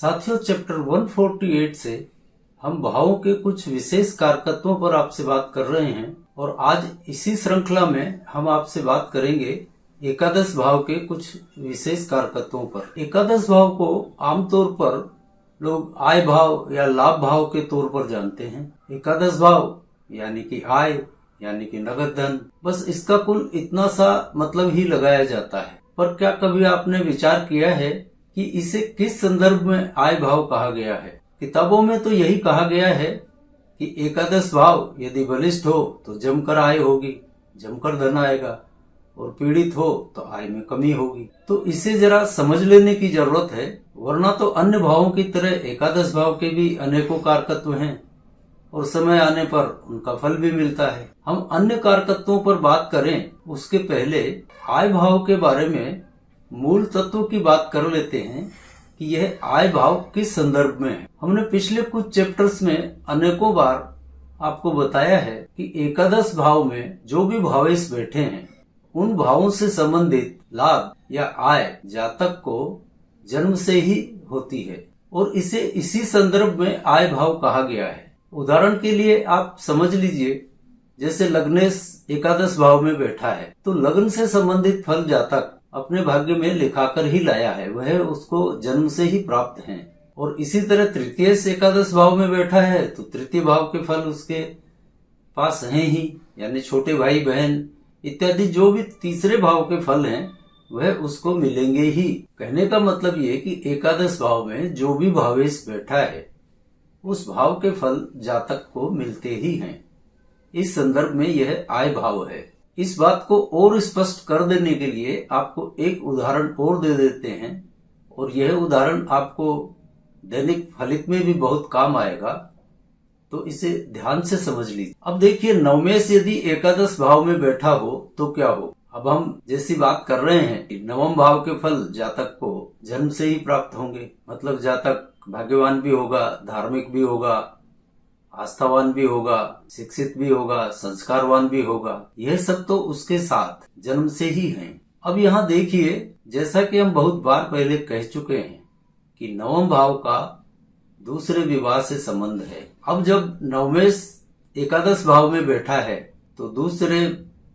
साथियों, चैप्टर 148 से हम भावों के कुछ विशेष कारकत्वों पर आपसे बात कर रहे हैं और आज इसी श्रृंखला में हम आपसे बात करेंगे एकादश भाव के कुछ विशेष कारकत्वों पर। एकादश भाव को आमतौर पर लोग आय भाव या लाभ भाव के तौर पर जानते हैं। एकादश भाव यानी कि आय यानी कि नगद धन, बस इसका कुल इतना सा मतलब ही लगाया जाता है। पर क्या कभी आपने विचार किया है कि इसे किस संदर्भ में आय भाव कहा गया है? किताबों में तो यही कहा गया है कि एकादश भाव यदि बलिष्ठ हो तो जमकर आय होगी, जमकर धन आएगा, और पीड़ित हो तो आय में कमी होगी। तो इसे जरा समझ लेने की जरूरत है, वरना तो अन्य भावों की तरह एकादश भाव के भी अनेकों कारकत्व हैं और समय आने पर उनका फल भी मिलता है। हम अन्य कारकत्वों पर बात करें उसके पहले आय भाव के बारे में मूल तत्व की बात कर लेते हैं कि यह आय भाव किस संदर्भ में है। हमने पिछले कुछ चैप्टर्स में अनेकों बार आपको बताया है कि एकादश भाव में जो भी भावेश बैठे हैं उन भावों से संबंधित लाभ या आय जातक को जन्म से ही होती है और इसे इसी संदर्भ में आय भाव कहा गया है। उदाहरण के लिए आप समझ लीजिए, जैसे लग्नेश एकादश भाव में बैठा है तो लग्न से संबंधित फल जातक अपने भाग्य में लिखाकर ही लाया है, वह उसको जन्म से ही प्राप्त हैं। और इसी तरह तृतीय एकादश भाव में बैठा है तो तृतीय भाव के फल उसके पास हैं ही, यानी छोटे भाई बहन इत्यादि जो भी तीसरे भाव के फल हैं वह उसको मिलेंगे ही। कहने का मतलब ये कि एकादश भाव में जो भी भावेश बैठा है उस भाव के फल जातक को मिलते ही हैं। इस संदर्भ में यह आय भाव है। इस बात को और स्पष्ट कर देने के लिए आपको एक उदाहरण और दे देते हैं और यह उदाहरण आपको दैनिक फलित में भी बहुत काम आएगा, तो इसे ध्यान से समझ लीजिए। अब देखिए, नवमेश यदि एकादश भाव में बैठा हो तो क्या हो। अब हम जैसी बात कर रहे हैं कि नवम भाव के फल जातक को जन्म से ही प्राप्त होंगे, मतलब जातक भाग्यवान भी होगा, धार्मिक भी होगा, आस्थावान भी होगा, शिक्षित भी होगा, संस्कारवान भी होगा। यह सब तो उसके साथ जन्म से ही हैं। अब यहाँ देखिए, जैसा कि हम बहुत बार पहले कह चुके हैं कि नवम भाव का दूसरे विवाह से संबंध है। अब जब नवमेश एकादश भाव में बैठा है तो दूसरे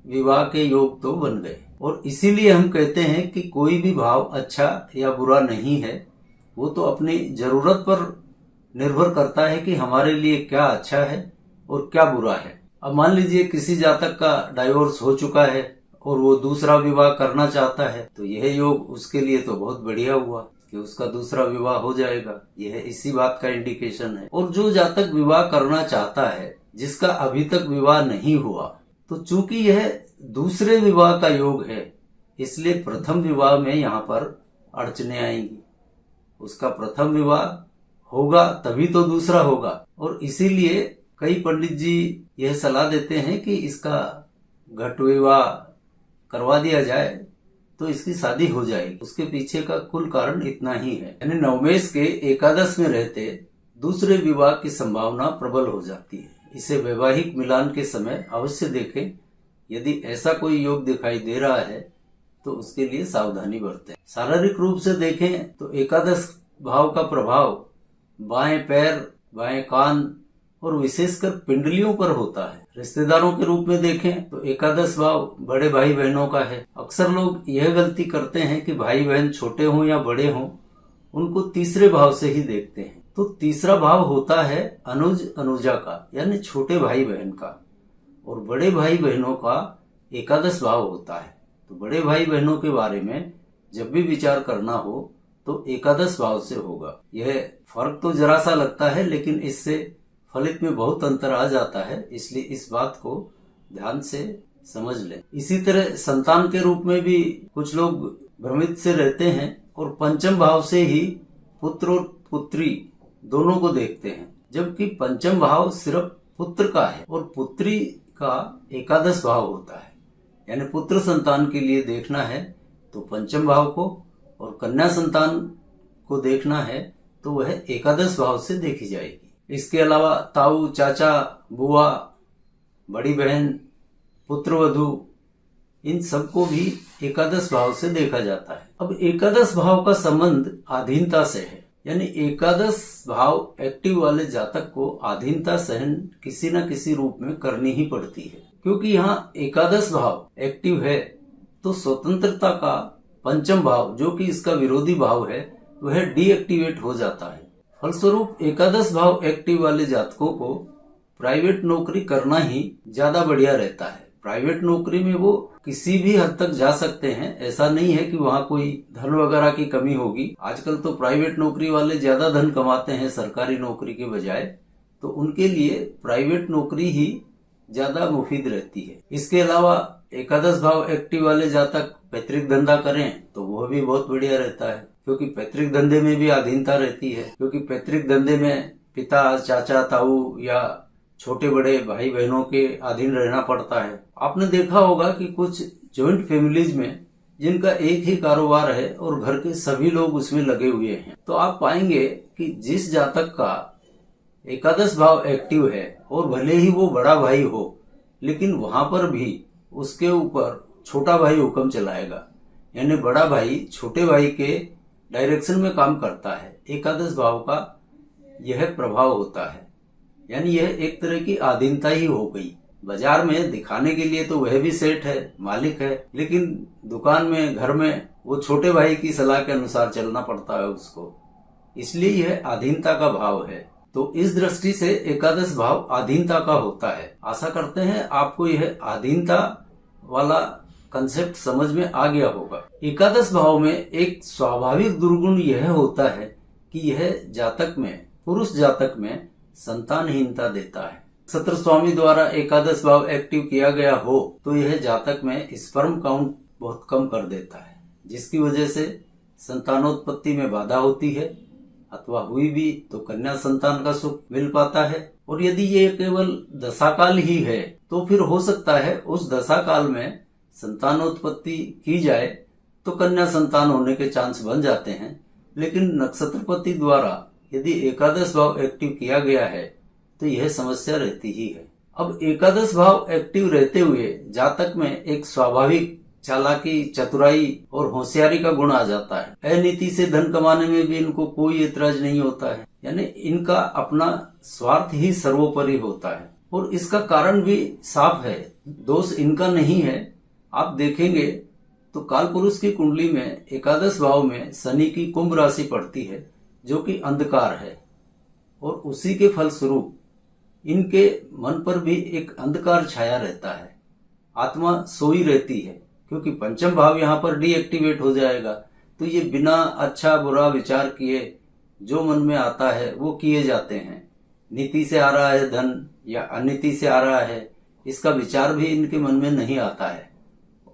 विवाह के योग तो बन गए, और इसीलिए हम कहते हैं कि कोई भी भाव अच्छा या बुरा नहीं है, वो तो अपनी जरूरत पर निर्भर करता है कि हमारे लिए क्या अच्छा है और क्या बुरा है। अब मान लीजिए किसी जातक का डाइवोर्स हो चुका है और वो दूसरा विवाह करना चाहता है, तो यह योग उसके लिए तो बहुत बढ़िया हुआ कि उसका दूसरा विवाह हो जाएगा। यह इसी बात का इंडिकेशन है। और जो जातक विवाह करना चाहता है जिसका अभी तक विवाह नहीं हुआ, तो चूंकि यह दूसरे विवाह का योग है इसलिए प्रथम विवाह में यहाँ पर अड़चने आएंगी। उसका प्रथम विवाह होगा तभी तो दूसरा होगा, और इसीलिए कई पंडित जी यह सलाह देते हैं कि इसका घट विवाह करवा दिया जाए तो इसकी शादी हो जाएगी। उसके पीछे का कुल कारण इतना ही है, यानी नवमेश के एकादश में रहते दूसरे विवाह की संभावना प्रबल हो जाती है। इसे वैवाहिक मिलान के समय अवश्य देखें। यदि ऐसा कोई योग दिखाई दे रहा है तो उसके लिए सावधानी बरतें। शारीरिक रूप से देखें तो एकादश भाव का प्रभाव बाएं पैर, बाएं कान और विशेषकर पिंडलियों पर होता है। रिश्तेदारों के रूप में देखें तो एकादश भाव बड़े भाई बहनों का है। अक्सर लोग यह गलती करते हैं कि भाई बहन छोटे हों या बड़े हों, उनको तीसरे भाव से ही देखते हैं। तो तीसरा भाव होता है अनुज अनुजा का, यानी छोटे भाई बहन का, और बड़े भाई बहनों का एकादश भाव होता है। तो बड़े भाई बहनों के बारे में जब भी विचार करना हो तो एकादश भाव से होगा। यह फर्क तो जरा सा लगता है, लेकिन इससे फलित में बहुत अंतर आ जाता है, इसलिए इस बात को ध्यान से समझ लें। इसी तरह संतान के रूप में भी कुछ लोग भ्रमित से रहते हैं और पंचम भाव से ही पुत्र और पुत्री दोनों को देखते हैं, जबकि पंचम भाव सिर्फ पुत्र का है और पुत्री का एकादश भाव होता है। यानी पुत्र संतान के लिए देखना है तो पंचम भाव को, और कन्या संतान को देखना है तो वह एकादश भाव से देखी जाएगी। इसके अलावा ताऊ, चाचा, बुआ, बड़ी बहन, पुत्रवधू, इन सबको भी एकादश भाव से देखा जाता है। अब एकादश भाव का संबंध आधीनता से है। यानी एकादश भाव एक्टिव वाले जातक को अधीनता सहन किसी न किसी रूप में करनी ही पड़ती है, क्योंकि यहाँ एकादश भाव एक्टिव है तो स्वतंत्रता का पंचम भाव जो कि इसका विरोधी भाव है वह डीएक्टिवेट हो जाता है। फलस्वरूप एकादश भाव एक्टिव वाले जातकों को प्राइवेट नौकरी करना ही ज्यादा बढ़िया रहता है। प्राइवेट नौकरी में वो किसी भी हद तक जा सकते हैं, ऐसा नहीं है कि वहाँ कोई धन वगैरह की कमी होगी। आजकल तो प्राइवेट नौकरी वाले ज्यादा धन कमाते हैं सरकारी नौकरी के बजाय, तो उनके लिए प्राइवेट नौकरी ही ज्यादा मुफीद रहती है। इसके अलावा एकादश भाव एक्टिव वाले जातक पैतृक धंधा करें तो वह भी बहुत बढ़िया रहता है, क्योंकि पैतृक धंधे में भी अधीनता रहती है। क्योंकि पैतृक धंधे में पिता, चाचा, ताऊ या छोटे बड़े भाई बहनों के अधीन रहना पड़ता है। आपने देखा होगा कि कुछ जॉइंट फैमिलीज में जिनका एक ही कारोबार है और घर के सभी लोग उसमें लगे हुए हैं, तो आप पाएंगे कि जिस जातक का एकादश भाव एक्टिव है और भले ही वो बड़ा भाई हो, लेकिन वहां पर भी उसके ऊपर छोटा भाई हुक्म चलाएगा, यानी बड़ा भाई छोटे भाई के डायरेक्शन में काम करता है। एकादश भाव का यह प्रभाव होता है, यानी यह एक तरह की अधीनता ही हो गई। बाजार में दिखाने के लिए तो वह भी सेठ है, मालिक है, लेकिन दुकान में, घर में वो छोटे भाई की सलाह के अनुसार चलना पड़ता है उसको, इसलिए यह अधीनता का भाव है। तो इस दृष्टि से एकादश भाव अधीनता का होता है। आशा करते हैं आपको यह अधीनता वाला कंसेप्ट समझ में आ गया होगा। एकादश भाव में एक स्वाभाविक दुर्गुण यह होता है कि यह जातक में, पुरुष जातक में संतानहीनता देता है। नक्षत्र स्वामी द्वारा एकादश भाव एक्टिव किया गया हो तो यह जातक में स्पर्म काउंट बहुत कम कर देता है, जिसकी वजह से संतानोत्पत्ति में बाधा होती है, अथवा हुई भी तो कन्या संतान का सुख मिल पाता है। और यदि ये केवल दशाकाल ही है तो फिर हो सकता है उस दशाकाल में संतानोत्पत्ति की जाए तो कन्या संतान होने के चांस बन जाते हैं। लेकिन नक्षत्रपति द्वारा यदि एकादश भाव एक्टिव किया गया है तो यह समस्या रहती ही है। अब एकादश भाव एक्टिव रहते हुए जातक में एक स्वाभाविक चालाकी, चतुराई और होशियारी का गुण आ जाता है। अनीति से धन कमाने में भी इनको कोई एतराज नहीं होता है, यानी इनका अपना स्वार्थ ही सर्वोपरि होता है। और इसका कारण भी साफ है, दोष इनका नहीं है। आप देखेंगे तो कालपुरुष की कुंडली में एकादश भाव में शनि की कुंभ राशि पड़ती है जो कि अंधकार है, और उसी के फलस्वरूप इनके मन पर भी एक अंधकार छाया रहता है। आत्मा सोई रहती है, क्योंकि पंचम भाव यहाँ पर डीएक्टिवेट हो जाएगा, तो ये बिना अच्छा बुरा विचार किए जो मन में आता है वो किए जाते हैं। नीति से आ रहा है धन या अनीति से आ रहा है, इसका विचार भी इनके मन में नहीं आता है,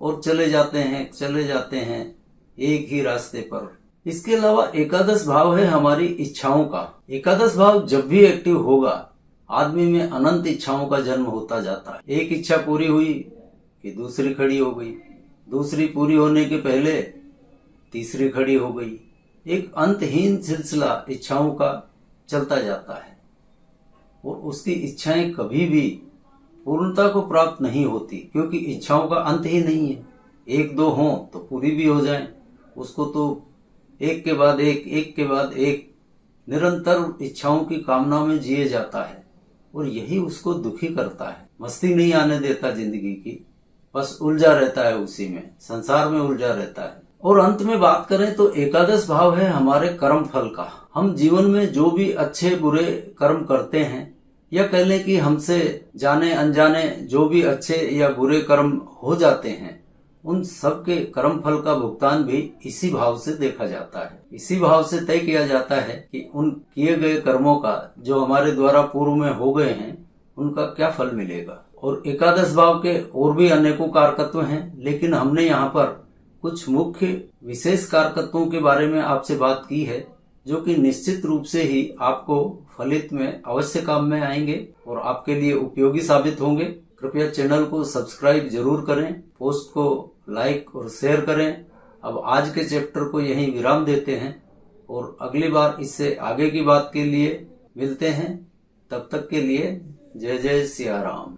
और चले जाते हैं एक ही रास्ते पर। इसके अलावा एकादश भाव है हमारी इच्छाओं का। एकादश भाव जब भी एक्टिव होगा आदमी में अनंत इच्छाओं का जन्म होता जाता है। एक इच्छा पूरी हुई कि दूसरी खड़ी हो गई, दूसरी पूरी होने के पहले तीसरी खड़ी हो गई। एक अंतहीन सिलसिला इच्छाओं का चलता जाता है, और उसकी इच्छाएं कभी भी पूर्णता को प्राप्त नहीं होती, क्योंकि इच्छाओं का अंत ही नहीं है। एक दो हों तो पूरी भी हो जाएं, उसको तो एक के बाद एक निरंतर इच्छाओं की कामना में जिए जाता है, और यही उसको दुखी करता है। मस्ती नहीं आने देता जिंदगी की, बस उलझा रहता है, उसी में संसार में उलझा रहता है। और अंत में बात करें तो एकादश भाव है हमारे कर्म फल का। हम जीवन में जो भी अच्छे बुरे कर्म करते हैं, या कह लें कि हमसे जाने अनजाने जो भी अच्छे या बुरे कर्म हो जाते हैं, उन सब के कर्म फल का भुगतान भी इसी भाव से देखा जाता है। इसी भाव से तय किया जाता है कि उन किए गए कर्मों का जो हमारे द्वारा पूर्व में हो गए हैं उनका क्या फल मिलेगा। और एकादश भाव के और भी अनेकों कारकत्व हैं, लेकिन हमने यहाँ पर कुछ मुख्य विशेष कारकत्वों के बारे में आपसे बात की है, जो कि निश्चित रूप से ही आपको फलित में अवश्य काम में आएंगे और आपके लिए उपयोगी साबित होंगे। कृपया चैनल को सब्सक्राइब जरूर करें, पोस्ट को लाइक और शेयर करें। अब आज के चैप्टर को यहीं विराम देते हैं, और अगली बार इससे आगे की बात के लिए मिलते हैं। तब तक के लिए जय जय सिया राम।